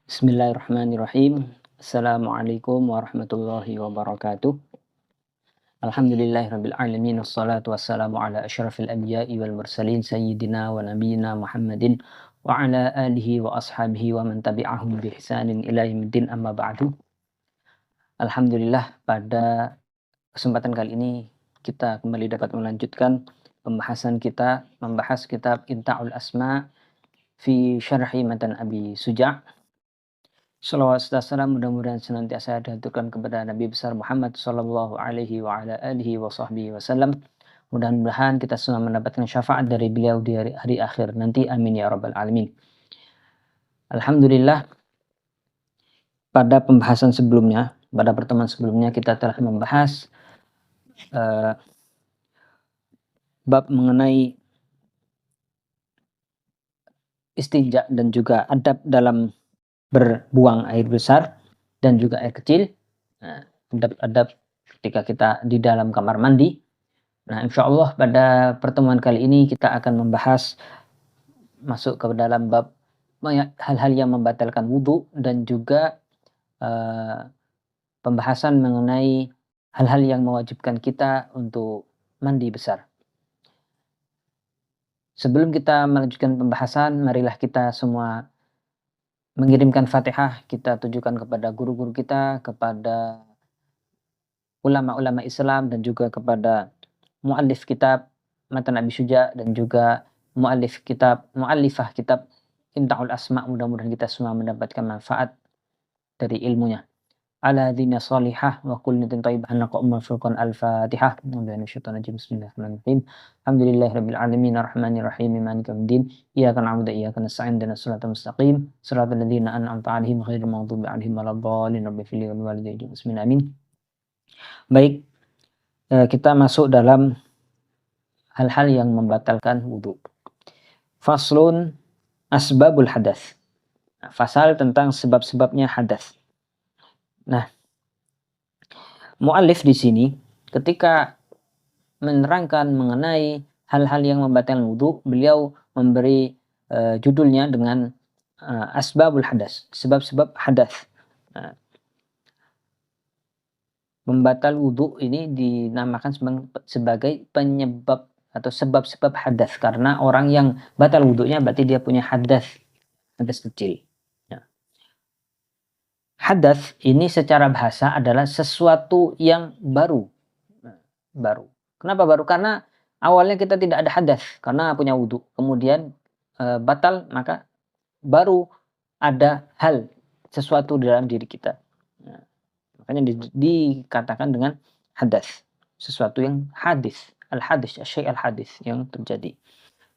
Bismillahirrahmanirrahim. Assalamualaikum warahmatullahi wabarakatuh. Alhamdulillahirabbil alamin wassalatu wassalamu ala asyrafil anbiya'i wal mursalin sayyidina wa nabiyyina Muhammadin wa ala alihi wa ashabihi wa man tabi'ahum bi ihsanin ila yaumiddin amma ba'du. Alhamdulillah, pada kesempatan kali ini kita kembali dapat melanjutkan pembahasan kita membahas kitab Inta'ul Asma fi Syarhi Matan Abi Suja'. Shalawat serta salam mudah-mudahan senantiasa dihaturkan kepada Nabi besar Muhammad sallallahu alaihi wa ala alihi wa sahbihi wasallam. Mudah-mudahan kita semua mendapatkan syafaat dari beliau di hari akhir nanti. Amin ya rabbal alamin. Alhamdulillah, pada pembahasan sebelumnya, pada pertemuan sebelumnya kita telah membahas bab mengenai istinja dan juga adab dalam berbuang air besar dan juga air kecil. Adab-adab ketika kita di dalam kamar mandi. Nah, insya Allah pada pertemuan kali ini kita akan membahas masuk ke dalam bab hal-hal yang membatalkan wudhu dan juga pembahasan mengenai hal-hal yang mewajibkan kita untuk mandi besar. Sebelum kita melanjutkan pembahasan, marilah kita semua mengirimkan Fatihah kita tujukan kepada guru-guru kita, kepada ulama-ulama Islam dan juga kepada muallif kitab Matan Abi Suja' dan juga muallifah kitab Inta'ul Asma'. Mudah-mudahan kita semua mendapatkan manfaat dari ilmunya. Ala dina salihah wa kulnitin taibah naqa furqan al-Fatihah. Bismillahirrahmanirrahim. Alhamdulillahirabbil alamin arrahmanirrahim maliki yaumiddin. Iyyaka na'budu wa iyyaka nasta'in ihdinas siratal mustaqim siratal ladzina an'amta 'alaihim ghairil maghdubi 'alaihim waladdallin. Rabbighfirli wa liwalidayya. Bismillah, amin. Baik, kita masuk dalam hal-hal yang membatalkan wudhu. Faslun asbabul hadas. Fasal tentang sebab-sebabnya hadas. Nah, muallif di sini ketika menerangkan mengenai hal-hal yang membatalkan wudhu, beliau memberi judulnya dengan asbabul hadas, sebab-sebab hadas. Membatal wudhu ini dinamakan sebagai penyebab atau sebab-sebab hadas, karena orang yang batal wudhunya berarti dia punya hadas kecil. Hadas ini secara bahasa adalah sesuatu yang baru. Kenapa baru? Karena awalnya kita tidak ada hadas karena punya wudhu. Kemudian batal, maka baru ada hal sesuatu di dalam diri kita. Makanya dikatakan dengan hadas, sesuatu yang hadis, al-hadis, syai' al-hadis yang terjadi,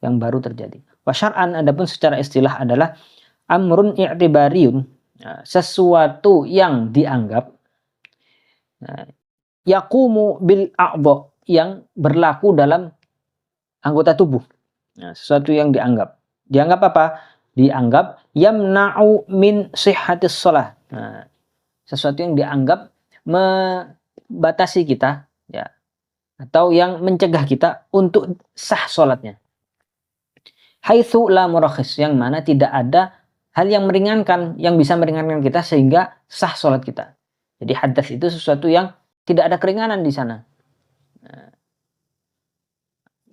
yang baru terjadi. Wa syar'an, adapun secara istilah adalah amrun i'tibariyun, sesuatu yang dianggap yaqumu bil a'dha, yang berlaku dalam anggota tubuh. Sesuatu yang dianggap apa? Dianggap yamna'u min sihhatis shalah. Sesuatu yang dianggap membatasi kita, ya, atau yang mencegah kita untuk sah sholatnya. Haitsu la murakhis, yang mana tidak ada hal yang meringankan, yang bisa meringankan kita sehingga sah sholat kita. Jadi hadas itu sesuatu yang tidak ada keringanan di sana.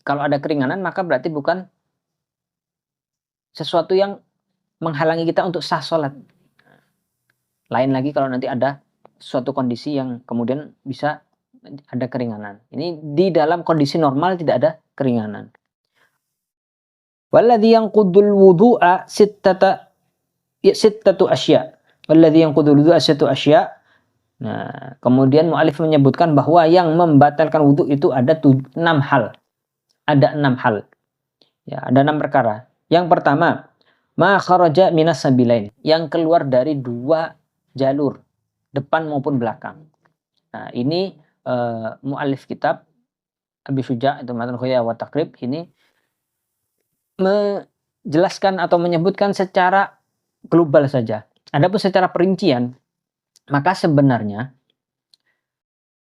Kalau ada keringanan maka berarti bukan sesuatu yang menghalangi kita untuk sah sholat. Lain lagi kalau nanti ada suatu kondisi yang kemudian bisa ada keringanan. Ini di dalam kondisi normal tidak ada keringanan. Walladzi yanqudul wudu'a sittatu asya. Walladzi yanqudul wudu'a sittatu asya. Nah, kemudian mu'alif menyebutkan bahwa yang membatalkan wudhu itu ada 6 hal. Ada 6 hal. Ya, ada 6 perkara. Yang pertama, ma kharaja minas sabilain, yang keluar dari 2 jalur, depan maupun belakang. Nah, ini mu'alif kitab Abi Suja' itu Matan Khoya wa Taqrib ini menjelaskan atau menyebutkan secara global saja. Adapun secara perincian, maka sebenarnya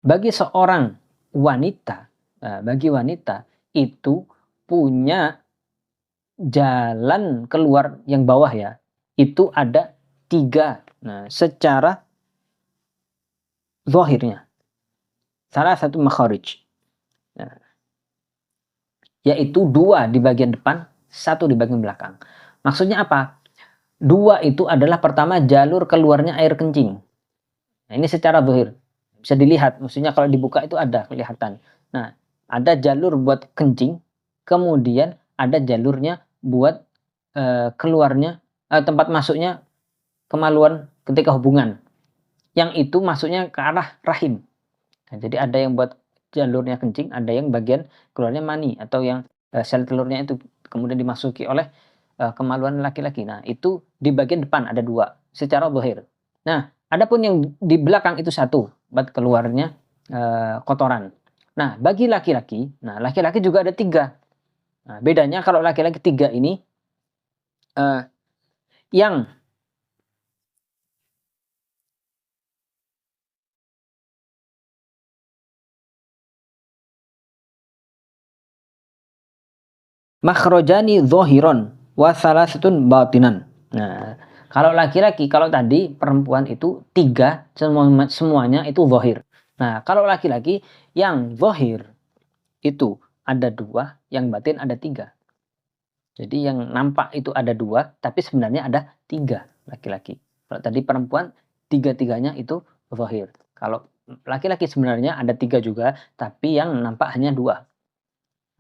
bagi seorang wanita, bagi wanita itu punya jalan keluar yang bawah, ya, itu ada 3. Nah, secara zahirnya. Salah satu makharij. Nah, yaitu 2 di bagian depan, 1 di bagian belakang. Maksudnya apa? 2 itu adalah pertama jalur keluarnya air kencing. Nah, ini secara zahir. Bisa dilihat, maksudnya kalau dibuka itu ada kelihatan. Nah, ada jalur buat kencing, kemudian ada jalurnya buat keluarnya, tempat masuknya kemaluan ketika hubungan. Yang itu masuknya ke arah rahim. Nah, jadi ada yang buat jalurnya kencing, ada yang bagian keluarnya mani atau yang sel telurnya itu kemudian dimasuki oleh kemaluan laki-laki. Nah, itu di bagian depan ada 2 secara zahir. Nah, adapun yang di belakang itu 1 buat keluarnya kotoran. Nah, bagi laki-laki, nah laki-laki juga ada 3. Nah, bedanya kalau laki-laki 3 ini yang makhrajani zahiran wa salasatun batinan. Nah, kalau laki-laki, kalau tadi perempuan itu 3 semuanya itu zahir. Nah, kalau laki-laki yang zahir itu ada 2, yang batin ada 3. Jadi yang nampak itu ada 2, tapi sebenarnya ada 3 laki-laki. Kalau tadi perempuan 3-tiganya itu zahir. Kalau laki-laki sebenarnya ada 3 juga, tapi yang nampak hanya 2.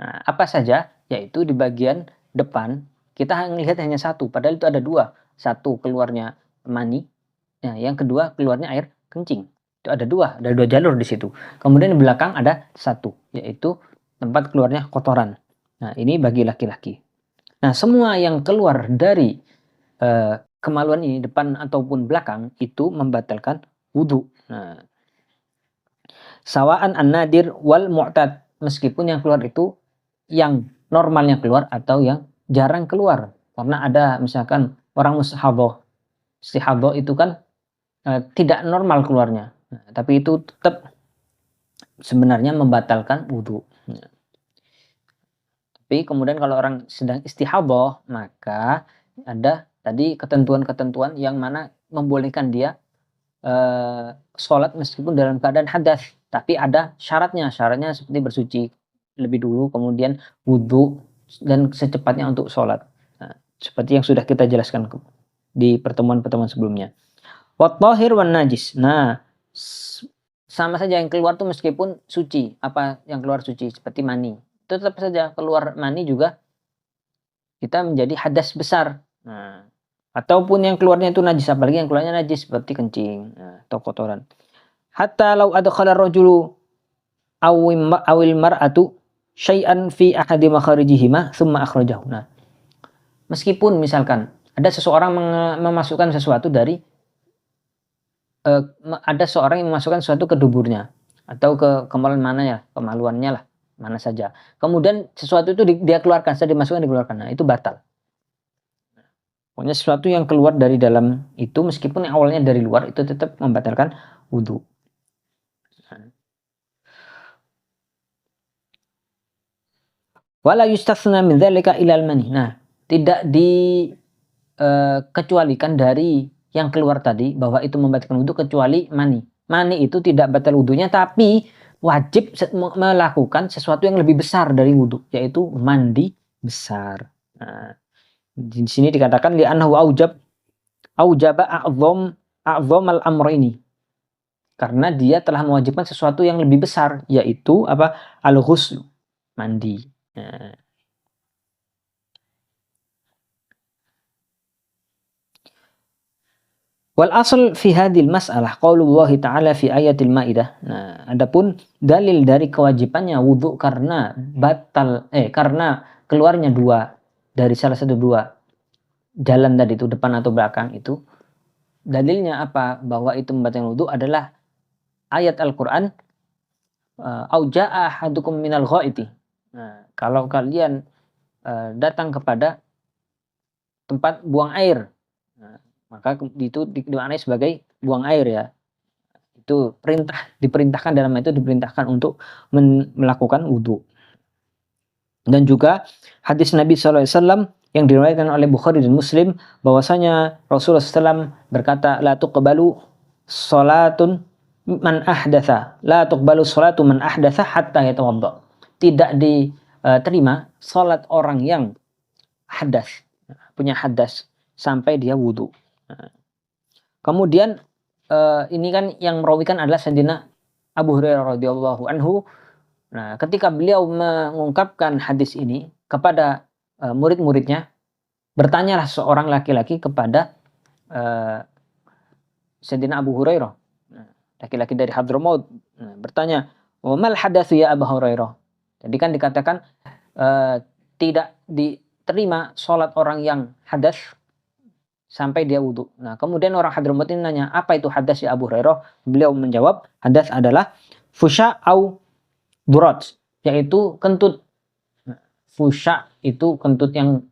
Nah, apa saja? Yaitu di bagian depan kita melihat hanya 1, padahal itu ada 2. 1 keluarnya mani, nah yang kedua keluarnya air kencing. Itu ada 2 jalur di situ. Kemudian di belakang ada 1, yaitu tempat keluarnya kotoran. Nah, ini bagi laki-laki. Nah, semua yang keluar dari kemaluan ini, depan ataupun belakang, itu membatalkan wudhu. Nah, sawaan an-nadir wal mu'tad, meskipun yang keluar itu yang normalnya keluar atau yang jarang keluar. Karena ada misalkan orang mustahadah. Istihadah itu kan tidak normal keluarnya. Nah, tapi itu tetap sebenarnya membatalkan wudhu. Nah, tapi kemudian kalau orang sedang istihadah, maka ada tadi ketentuan-ketentuan yang mana membolehkan dia sholat meskipun dalam keadaan hadas. Tapi ada syaratnya. Syaratnya seperti bersuci lebih dulu, kemudian wudhu, dan secepatnya untuk sholat. Nah, seperti yang sudah kita jelaskan di pertemuan-pertemuan sebelumnya. Wat tahir wan najis. Nah, sama saja yang keluar tuh meskipun suci. Apa yang keluar suci? Seperti mani. Tetap saja keluar mani juga kita menjadi hadas besar. Nah, ataupun yang keluarnya itu najis, apalagi yang keluarnya najis seperti kencing, atau kotoran. Hatta law adkhala ar-rajulu awil mar'atu syai'an fi ahadi makharijihima thumma akhrajahu. Nah, meskipun misalkan ada seseorang memasukkan sesuatu dari ada seorang yang memasukkan sesuatu ke duburnya atau ke kemaluan kemaluannya lah, mana saja. Kemudian sesuatu itu dia keluarkan, setelah dimasukkan dikeluarkan. Nah, itu batal. Pokoknya sesuatu yang keluar dari dalam itu meskipun yang awalnya dari luar itu tetap membatalkan wudhu. Wala yustathna min dzalika ilal mani. Nah, tidak dikecualikan dari yang keluar tadi bahwa itu membatalkan wudhu kecuali mani. Mani itu tidak batal wudhunya, tapi wajib melakukan sesuatu yang lebih besar dari wudhu, yaitu mandi besar. Nah, di sini dikatakan li'annahu aujaba a'zam al-amrayni. Karena dia telah mewajibkan sesuatu yang lebih besar, yaitu apa? Al-ghusl, mandi. Nah. Wal asal fi hadhil mas'alah qaulullah ta'ala fi ayatil Maidah. Nah, adapun dalil dari kewajibannya wudhu karena karena keluarnya 2 dari salah satu 2 jalan tadi itu, depan atau belakang itu, dalilnya apa? Bahwa itu membatalkan wudhu adalah ayat Al-Qur'an, au jaa ahadukum minal ghaiti. Nah, kalau kalian datang kepada tempat buang air, nah, maka itu dimaknai sebagai buang air ya. Itu diperintahkan dalam itu diperintahkan untuk melakukan wudhu. Dan juga hadis Nabi SAW yang diriwayatkan oleh Bukhari dan Muslim bahwasanya Rasulullah SAW berkata, la tuqbalu salatun man ahdatha, la tuqbalu salatu man ahdatha hatta yatawadda. Tidak diterima salat orang yang hadas, punya hadas sampai dia wudu. Kemudian ini kan yang merawikan adalah Sayyidina Abu Hurairah radhiyallahu anhu. Nah, ketika beliau mengungkapkan hadis ini kepada murid-muridnya, bertanyalah seorang laki-laki kepada Sayyidina Abu Hurairah, laki-laki dari Hadramaut, bertanya, "Wa mal hadatsu ya Abu Hurairah?" Jadi kan dikatakan tidak diterima sholat orang yang hadas sampai dia wudhu. Nah, kemudian orang Hadramaut ini nanya, apa itu hadas ya Abu Hurairah? Beliau menjawab, hadas adalah fusha au durat, yaitu kentut. Fusha itu kentut yang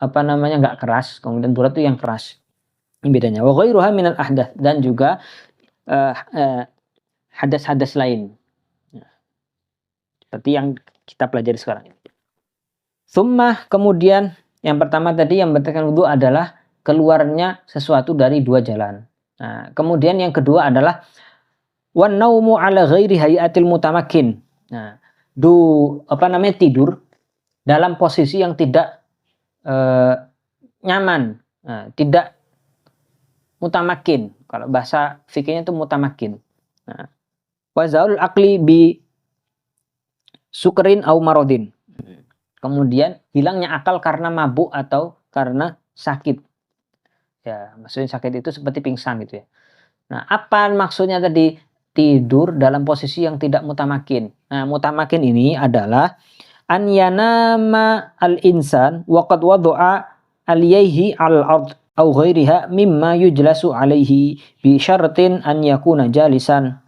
nggak keras, kemudian durat itu yang keras. Ini bedanya. Wa ghairuha minal ahdath, dan juga hadas-hadas lain. Seperti yang kita pelajari sekarang ini. Summa, kemudian yang pertama tadi yang membatalkan wudu adalah keluarnya sesuatu dari dua jalan. Nah, kemudian yang kedua adalah wan naumu ala ghairi hayatil mutamakin. Nah, tidur dalam posisi yang tidak nyaman, tidak mutamakin. Kalau bahasa fikihnya itu mutamakin. Nah, wazaul akli bi sukrin au marodin. Kemudian hilangnya akal karena mabuk atau karena sakit. Ya, maksudnya sakit itu seperti pingsan gitu ya. Nah, apa maksudnya tadi tidur dalam posisi yang tidak mutamakin? Nah, mutamakin ini adalah an yanama al-insan wa qad wada'a aliyaihi al-ard au ghairiha mimma yujlasu alaihi bi syartin an yakuna jalisan.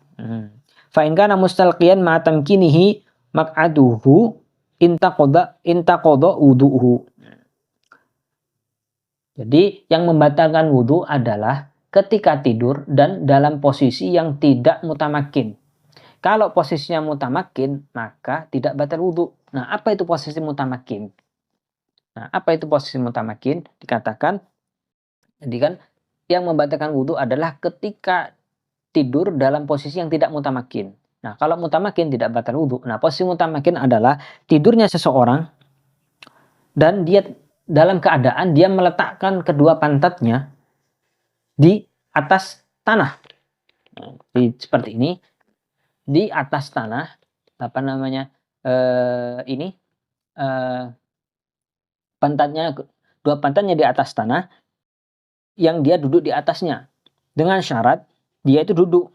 Fa in kana mustalqiyan ma tamkinihi maq'aduhu intaqada wudu'uhu. Jadi yang membatalkan wudu adalah ketika tidur dan dalam posisi yang tidak mutamakin. Kalau posisinya mutamakin, maka tidak batal wudu. Nah, apa itu posisi mutamakin? Nah, apa itu posisi mutamakin? Dikatakan, jadi kan yang membatalkan wudu adalah ketika tidur dalam posisi yang tidak mutamakin. Nah, kalau mutamakin tidak batal wudu. Nah, posisi mutamakin adalah tidurnya seseorang dan dia dalam keadaan dia meletakkan kedua pantatnya di atas tanah. Seperti ini, di atas tanah, dua pantatnya di atas tanah, yang dia duduk di atasnya, dengan syarat dia itu duduk,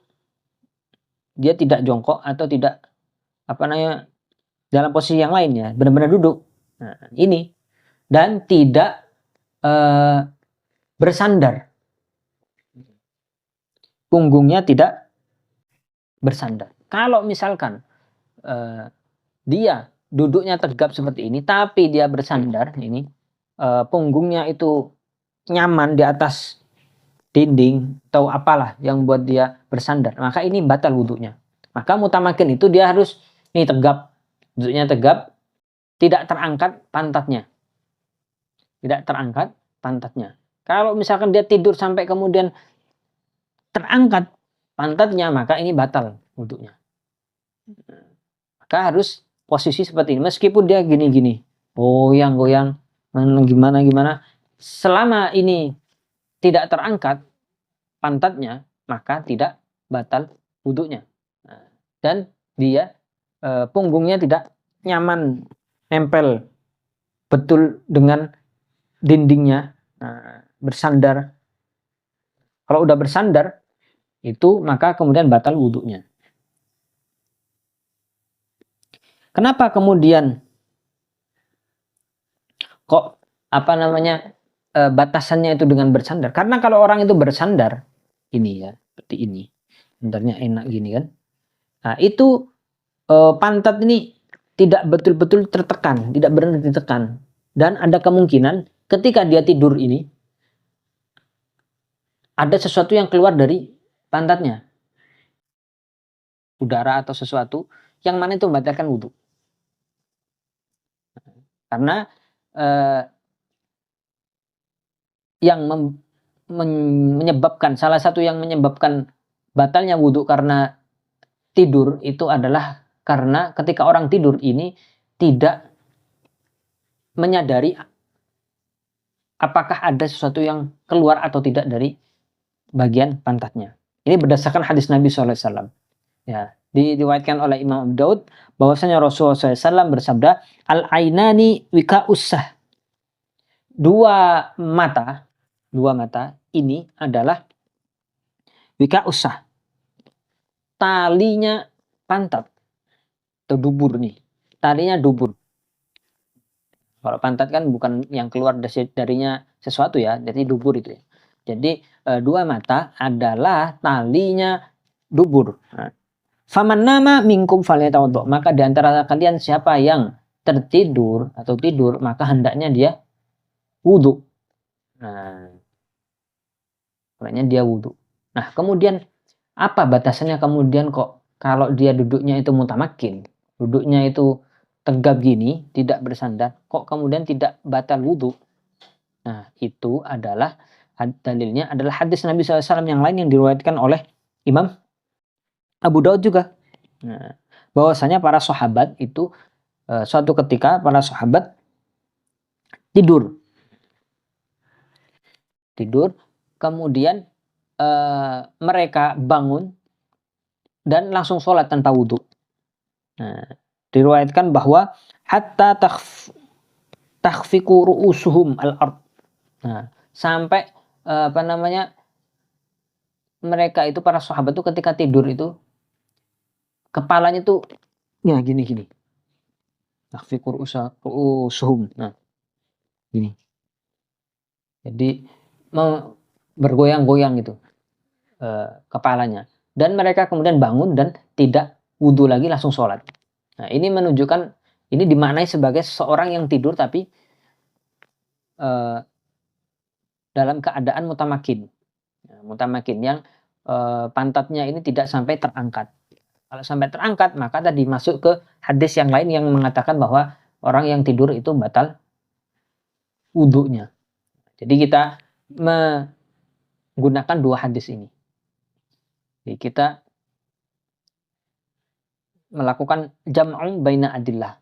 dia tidak jongkok atau tidak dalam posisi yang lainnya, benar-benar duduk. Nah, ini dan tidak bersandar, punggungnya tidak bersandar. Kalau misalkan dia duduknya tegap seperti ini, tapi dia bersandar, ini punggungnya itu nyaman di atas dinding atau apalah yang buat dia bersandar, maka ini batal wudunya. Maka mutamakin itu dia harus ini tegap, duduknya tegap, tidak terangkat pantatnya. Tidak terangkat pantatnya. Kalau misalkan dia tidur sampai kemudian terangkat pantatnya, maka ini batal wudunya. Maka harus posisi seperti ini. Meskipun dia gini-gini, goyang-goyang, gimana-gimana, selama ini tidak terangkat pantatnya, maka tidak batal wudunya. Dan dia punggungnya tidak nyaman, nempel betul dengan dindingnya, bersandar. Kalau udah bersandar itu, maka kemudian batal wudunya. Kenapa kemudian kok batasannya itu dengan bersandar? Karena kalau orang itu bersandar ini ya, seperti ini, sebenarnya enak gini kan. Nah, itu pantat ini tidak betul-betul tertekan, tidak benar ditekan, dan ada kemungkinan ketika dia tidur ini ada sesuatu yang keluar dari pantatnya, udara atau sesuatu yang mana itu membatalkan wudu. Karena yang menyebabkan, salah satu yang menyebabkan batalnya wudhu karena tidur itu adalah karena ketika orang tidur ini tidak menyadari apakah ada sesuatu yang keluar atau tidak dari bagian pantatnya. Ini berdasarkan hadis Nabi SAW. Ya, diriwayatkan oleh Imam Abu Daud bahwasanya Rasulullah SAW bersabda, al-ainani wika usah. Dua mata ini adalah wika usah, talinya pantat atau dubur nih, talinya dubur. Kalau pantat kan bukan yang keluar darinya sesuatu ya, jadi dubur itu ya. Jadi dua mata adalah talinya dubur. Nah, faman nama minkum falyatawaddo, maka di antara kalian siapa yang tertidur atau tidur, maka hendaknya dia wudhu. Nah, hendaknya dia wudhu. Nah, kemudian apa batasannya kemudian kok kalau dia duduknya itu mutamakin, duduknya itu tegap gini, tidak bersandar, kok kemudian tidak batal wudhu? Nah, itu adalah dalilnya adalah hadis Nabi SAW yang lain yang diriwayatkan oleh Imam Abu Daud juga. Nah, bahwasanya para sahabat itu suatu ketika para sahabat tidur, kemudian mereka bangun dan langsung sholat tanpa wudhu. Nah, diriwayatkan bahwa hatta takhfiqu ru'usuhum al-ard. Nah, sampai mereka itu para sahabat itu ketika tidur itu kepalanya tuh ya gini. Takhfiqu ru'usuhum. Nah, gini. Jadi bergoyang-goyang gitu kepalanya. Dan mereka kemudian bangun dan tidak wudhu lagi, langsung sholat. Nah, ini menunjukkan, ini dimaknai sebagai seseorang yang tidur tapi dalam keadaan mutamakin. Mutamakin yang pantatnya ini tidak sampai terangkat. Kalau sampai terangkat, maka tadi masuk ke hadis yang lain yang mengatakan bahwa orang yang tidur itu batal wudhunya. Jadi kita menggunakan dua hadis ini. Jadi kita melakukan jam'u baina adillah.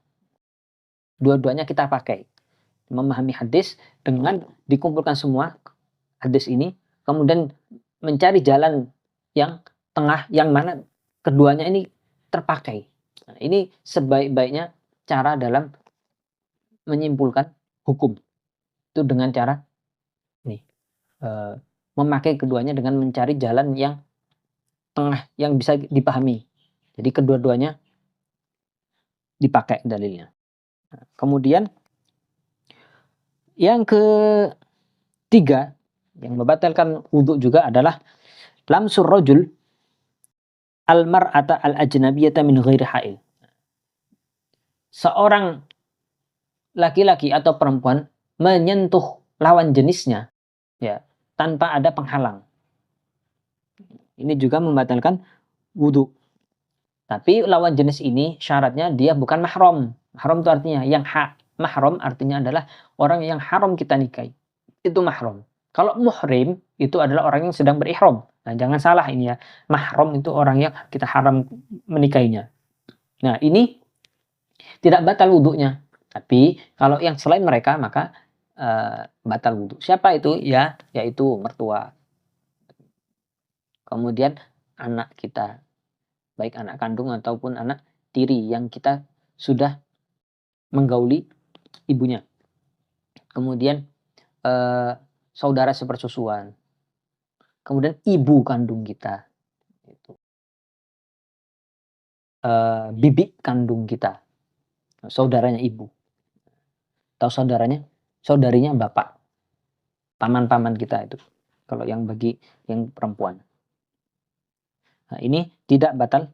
Dua-duanya kita pakai. Memahami hadis dengan dikumpulkan semua hadis ini, kemudian mencari jalan yang tengah, yang mana keduanya ini terpakai. Nah, ini sebaik-baiknya cara dalam menyimpulkan hukum. Itu dengan cara memakai keduanya dengan mencari jalan yang tengah yang bisa dipahami. Jadi kedua-duanya dipakai dalilnya. Nah, kemudian yang ketiga yang membatalkan wudhu juga adalah lamsur rajul al-mar'ata al-ajnabiyata min ghairi ha'il. Seorang laki-laki atau perempuan menyentuh lawan jenisnya ya tanpa ada penghalang. Ini juga membatalkan wudhu. Tapi lawan jenis ini syaratnya dia bukan mahram. Mahram itu artinya yang mahram artinya adalah orang yang haram kita nikahi. Itu mahram. Kalau muhrim itu adalah orang yang sedang berihram. Nah, jangan salah ini ya. Mahram itu orang yang kita haram menikahinya. Nah, ini tidak batal wudhunya. Tapi kalau yang selain mereka maka batal wudhu. Siapa itu? Ya, yaitu mertua. Kemudian anak kita, baik anak kandung ataupun anak tiri yang kita sudah menggauli ibunya. Kemudian saudara sepersusuan. Kemudian ibu kandung kita. Bibi kandung kita. Saudaranya ibu. Atau saudarinya bapak. Paman-paman kita itu. Kalau yang bagi yang perempuan. Nah, ini tidak batal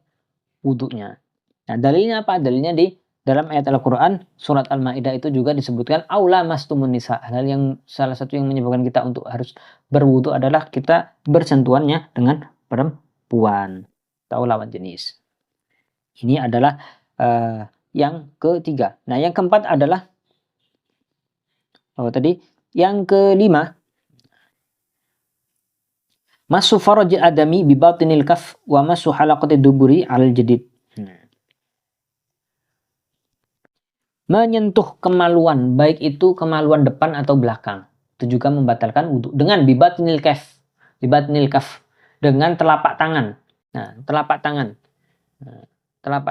wudhunya. Nah, dalilnya apa? Dalilnya di dalam ayat Al-Quran surat Al-Ma'idah itu juga disebutkan aula mastumun nisa. Hal yang salah satu yang menyebabkan kita untuk harus berwudhu adalah kita bersentuhannya dengan perempuan atau lawan jenis. Ini adalah yang ketiga. Nah, yang keempat adalah tadi yang kelima Masu faraj adami bi batinil kaf wa masu halaqati duburi al jadid. Menyentuh kemaluan, baik itu kemaluan depan atau belakang, itu juga membatalkan wudhu. Dengan bibatnil kaf, dengan telapak tangan. Nah, telapak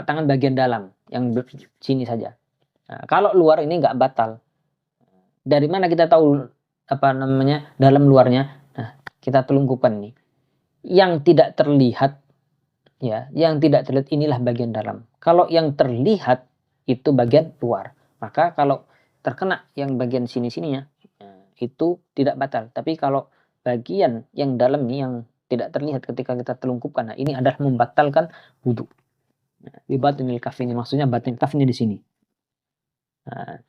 tangan bagian dalam, yang sini saja. Nah, kalau luar ini nggak batal. Dari mana kita tahu dalam luarnya? Nah, kita telungkupan nih. Yang tidak terlihat, ya, yang tidak terlihat inilah bagian dalam. Kalau yang terlihat itu bagian luar. Maka kalau terkena yang bagian sini-sininya, itu tidak batal. Tapi kalau bagian yang dalam nih yang tidak terlihat ketika kita telungkupkan, nah ini adalah membatalkan wudhu. Di batinil kaf ini, maksudnya batin kafnya di sini. Nah,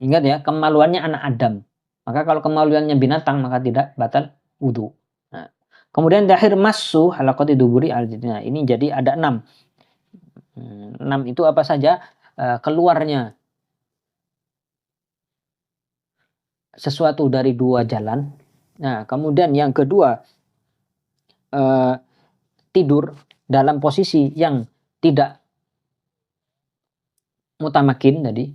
ingat ya, kemaluannya anak Adam. Maka kalau kemaluannya binatang, maka tidak batal wudhu. Nah, kemudian terakhir masu halaqati duburi al. Nah, ini jadi ada 6. 6 itu apa saja? Keluarnya sesuatu dari 2 jalan. Nah, kemudian yang kedua, tidur dalam posisi yang tidak mutamakin tadi.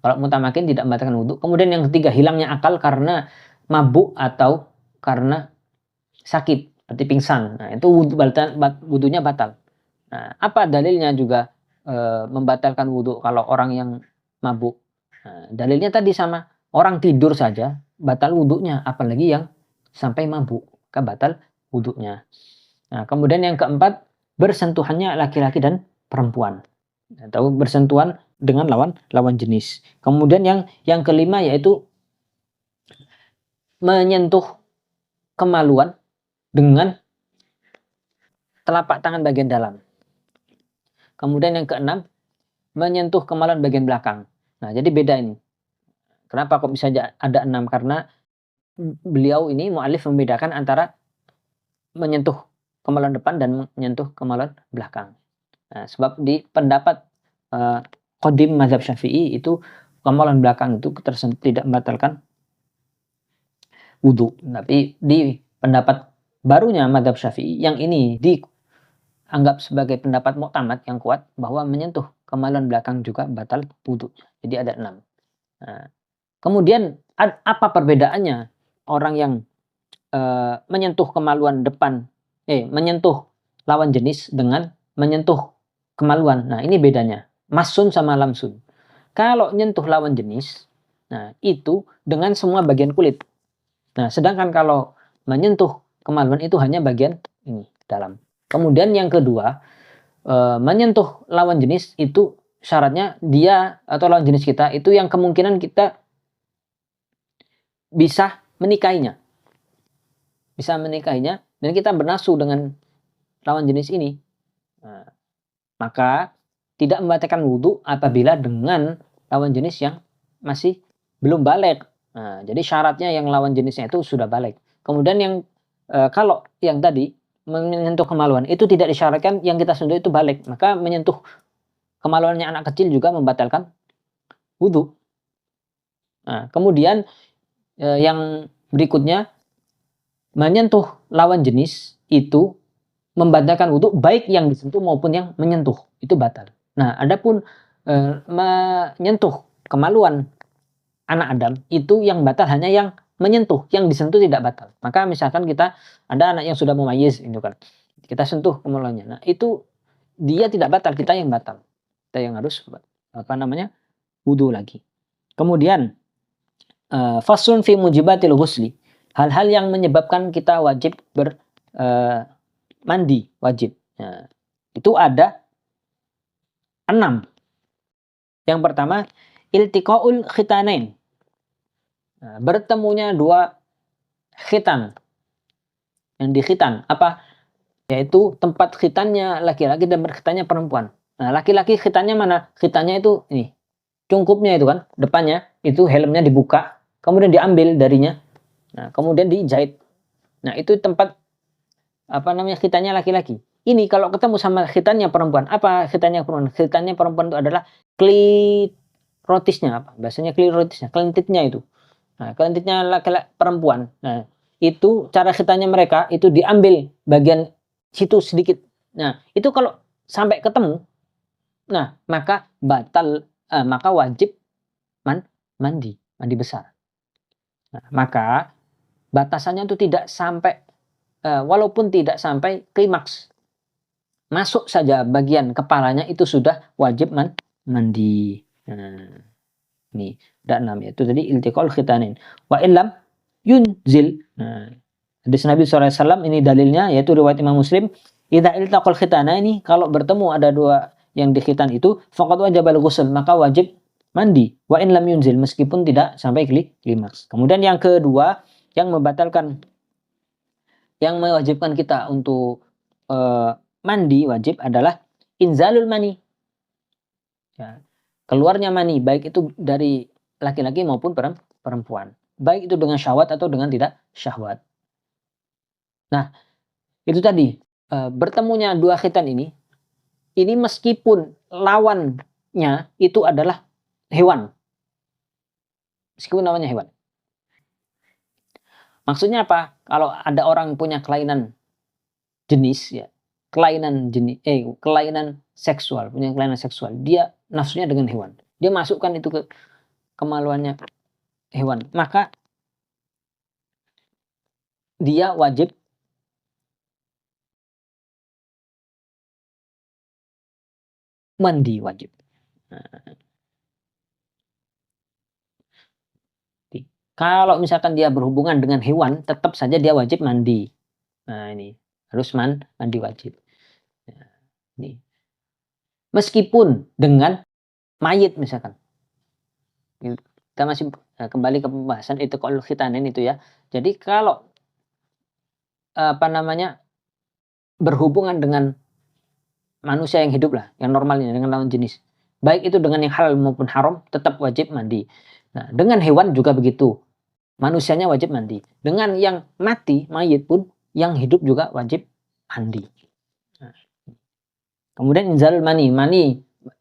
Kalau mutamakin tidak membatalkan wudhu. Kemudian yang ketiga, hilangnya akal karena mabuk atau karena sakit, seperti pingsan. Nah, itu wudhunya batal. Nah, apa dalilnya juga membatalkan wudhu kalau orang yang mabuk? Nah, dalilnya tadi sama, orang tidur saja batal wudhunya, apalagi yang sampai mabuk, maka batal wudhunya. Nah, kemudian yang keempat, bersentuhannya laki-laki dan perempuan, atau bersentuhan dengan lawan jenis. Kemudian yang kelima yaitu menyentuh kemaluan dengan telapak tangan bagian dalam. Kemudian yang keenam, menyentuh kemaluan bagian belakang. Nah, jadi beda ini. Kenapa kok bisa ada 6? Karena beliau ini mu'alif membedakan antara menyentuh kemaluan depan dan menyentuh kemaluan belakang. Nah, sebab di pendapat qadim mazhab Syafi'i itu kemaluan belakang itu tidak membatalkan wudhu. Tapi di pendapat barunya mazhab Syafi'i, yang ini dianggap sebagai pendapat mu'tamad yang kuat, bahwa menyentuh kemaluan belakang juga batal wudhu. Jadi ada 6. Nah, kemudian apa perbedaannya orang yang menyentuh kemaluan depan, menyentuh lawan jenis dengan menyentuh kemaluan? Nah, ini bedanya. Masun sama lamsun. Kalau nyentuh lawan jenis, nah itu dengan semua bagian kulit. Nah, sedangkan kalau menyentuh kemaluan itu hanya bagian ini, dalam. Kemudian yang kedua, menyentuh lawan jenis itu syaratnya dia atau lawan jenis kita itu yang kemungkinan kita bisa menikahinya. Bisa menikahinya dan kita bernafsu dengan lawan jenis ini. Nah, maka tidak membatalkan wudhu apabila dengan lawan jenis yang masih belum balik. Nah, jadi syaratnya yang lawan jenisnya itu sudah balik. Kemudian yang kalau yang tadi menyentuh kemaluan itu tidak disyaratkan yang kita sentuh itu balik, maka menyentuh kemaluannya anak kecil juga membatalkan wudhu. Nah, kemudian yang berikutnya, menyentuh lawan jenis itu membatalkan wudhu baik yang disentuh maupun yang menyentuh, itu batal. Nah, adapun menyentuh kemaluan anak Adam itu yang batal hanya yang menyentuh, yang disentuh tidak batal. Maka misalkan kita ada anak yang sudah mumayyiz itu kan, kita sentuh kemaluannya, nah itu dia tidak batal, kita yang batal, kita yang harus wudhu lagi. Kemudian faslun fi mujibatil ghusli, hal-hal yang menyebabkan kita wajib mandi wajib. Nah, itu ada 6. Yang pertama, iltiqaul khitanain. Nah, bertemunya 2 khitan. Yang di khitan apa? Yaitu tempat khitannya laki-laki dan berkhitannya perempuan. Nah, laki-laki khitannya mana? Khitannya itu ini, cungkupnya itu kan, depannya itu helmnya dibuka, kemudian diambil darinya. Nah, kemudian dijahit. Nah, itu tempat khitannya laki-laki. Ini kalau ketemu sama khitannya perempuan, apa khitannya perempuan? Khitannya perempuan itu adalah klit klirotisnya apa? Bahasanya klirotisnya, kelentitnya itu. Nah, kelentitnya laki-laki perempuan. Nah, itu cara khitannya mereka itu diambil bagian situ sedikit. Nah, itu kalau sampai ketemu, nah maka maka wajib mandi besar. Nah, maka batasannya itu tidak sampai walaupun tidak sampai klimaks, masuk saja bagian kepalanya itu sudah wajib mandi. Nah, ini ada 6 yaitu tadi iltiqal khitanin. Wa illam yunzil. Nah, hadis Nabi SAW ini dalilnya yaitu riwayat Imam Muslim. Idza iltaqal khitana ini kalau bertemu ada dua yang dikhitan itu faqad wajibal ghusl maka wajib mandi. Wa in lam yunzil meskipun tidak sampai klimaks. Kemudian yang kedua yang mewajibkan kita untuk mandi wajib adalah inzalul mani. Ya, keluarnya mani baik itu dari laki-laki maupun perempuan. Baik itu dengan syahwat atau dengan tidak syahwat. Nah, itu tadi bertemunya dua khitan ini meskipun lawannya itu adalah hewan. Meskipun lawannya hewan. Maksudnya apa? Kalau ada orang punya kelainan jenis ya, kelainan seksual, punya kelainan seksual, dia nafsunya dengan hewan. Dia masukkan itu ke kemaluannya hewan, maka dia wajib mandi wajib. Nah, kalau misalkan dia berhubungan dengan hewan, tetap saja dia wajib mandi. Nah, ini harus mandi wajib. Nah, ini. Meskipun dengan mayit misalkan. Kita masih kembali ke pembahasan itu kalau khitanin itu ya. Jadi kalau berhubungan dengan manusia yang hidup lah, yang normalnya dengan lawan jenis. Baik itu dengan yang halal maupun haram tetap wajib mandi. Nah, dengan hewan juga begitu. Manusianya wajib mandi. Dengan yang mati, mayit pun yang hidup juga wajib mandi. Nah, kemudian inzal mani,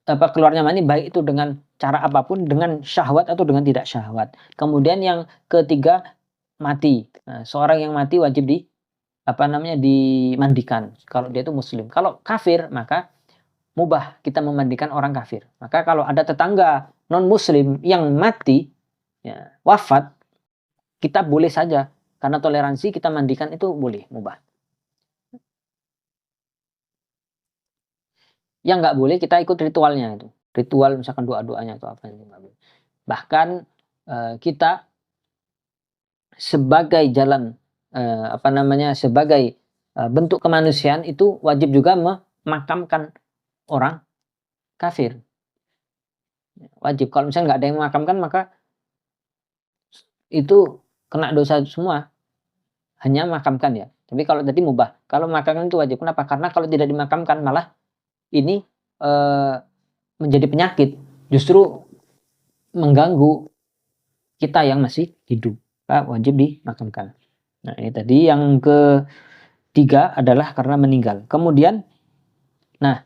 keluarnya mani baik itu dengan cara apapun, dengan syahwat atau dengan tidak syahwat. Kemudian yang ketiga mati. Nah, seorang yang mati wajib dimandikan kalau dia itu muslim. Kalau kafir maka mubah kita memandikan orang kafir. Maka kalau ada tetangga non muslim yang mati ya, wafat, kita boleh saja karena toleransi kita mandikan itu boleh mubah. Yang nggak boleh kita ikut ritualnya itu. Ritual misalkan doa-doanya atau apa itu nggak boleh. Bahkan kita sebagai jalan sebagai bentuk kemanusiaan itu wajib juga memakamkan orang kafir. Wajib. Kalau misalnya nggak ada yang memakamkan maka itu kena dosa semua. Hanya makamkan ya. Tapi kalau tadi mubah. Kalau memakamkan itu wajib. Kenapa? Karena kalau tidak dimakamkan malah ini menjadi penyakit. Justru mengganggu kita yang masih hidup. Wajib dimakamkan. Nah, ini tadi yang ketiga adalah karena meninggal. Kemudian, nah,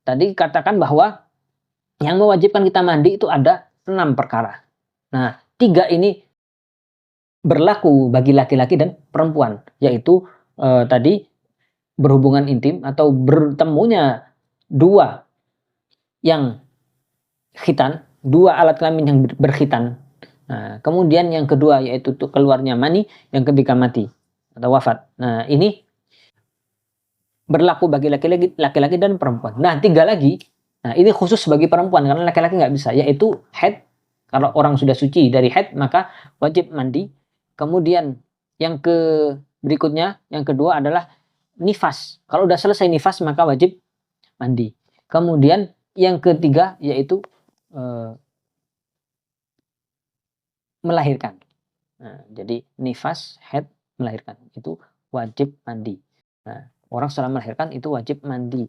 tadi katakan bahwa yang mewajibkan kita mandi itu ada 6 perkara. Nah, 3 ini berlaku bagi laki-laki dan perempuan, yaitu tadi berhubungan intim atau bertemunya dua yang khitan, 2 alat kelamin yang berkhitan. Nah, kemudian yang kedua yaitu keluarnya mani, yang ketiga mati atau wafat. Nah, ini berlaku bagi laki-laki dan perempuan. Nah, 3 lagi. Nah, ini khusus bagi perempuan karena laki-laki nggak bisa, yaitu haid. Kalau orang sudah suci dari haid maka wajib mandi. Kemudian yang berikutnya, yang kedua adalah nifas. Kalau udah selesai nifas maka wajib mandi. Kemudian yang ketiga yaitu melahirkan. Nah, jadi nifas, haid, melahirkan itu wajib mandi. Nah, orang setelah melahirkan itu wajib mandi.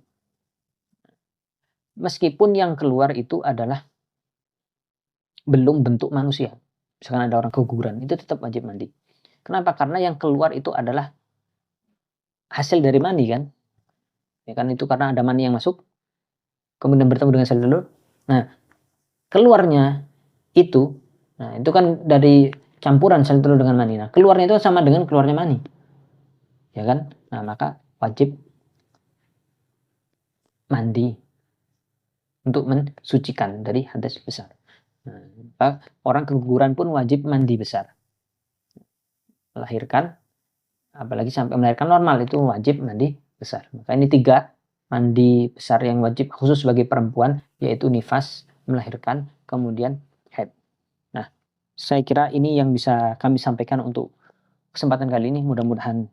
Meskipun yang keluar itu adalah belum bentuk manusia. Misalkan ada orang keguguran, itu tetap wajib mandi. Kenapa? Karena yang keluar itu adalah hasil dari mani kan. Ya kan itu karena ada mani yang masuk, kemudian bertemu dengan sel telur. Nah, keluarnya itu, nah itu kan dari campuran sel telur dengan mani. Nah, keluarnya itu sama dengan keluarnya mani. Ya kan? Nah, maka wajib mandi untuk mensucikan dari hadas besar. Nah, orang keguguran pun wajib mandi besar. Melahirkan, apalagi sampai melahirkan normal itu wajib mandi besar. Maka ini 3 mandi besar yang wajib khusus bagi perempuan, yaitu nifas, melahirkan, kemudian haid. Nah, saya kira ini yang bisa kami sampaikan untuk kesempatan kali ini. Mudah-mudahan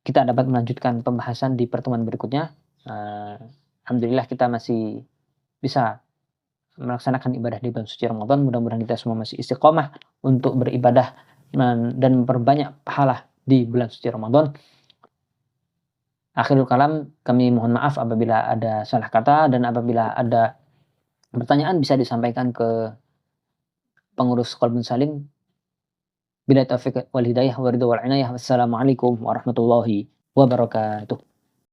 kita dapat melanjutkan pembahasan di pertemuan berikutnya. Alhamdulillah kita masih bisa melaksanakan ibadah di bulan suci Ramadan. Mudah-mudahan kita semua masih istiqomah untuk beribadah dan memperbanyak pahala di bulan suci Ramadan. Akhirul kalam, kami mohon maaf apabila ada salah kata, dan apabila ada pertanyaan bisa disampaikan ke pengurus Qalbun Salim. Bila taufiq wal hidayah wa ridha wal inayah. Wassalamualaikum warahmatullahi wabarakatuh.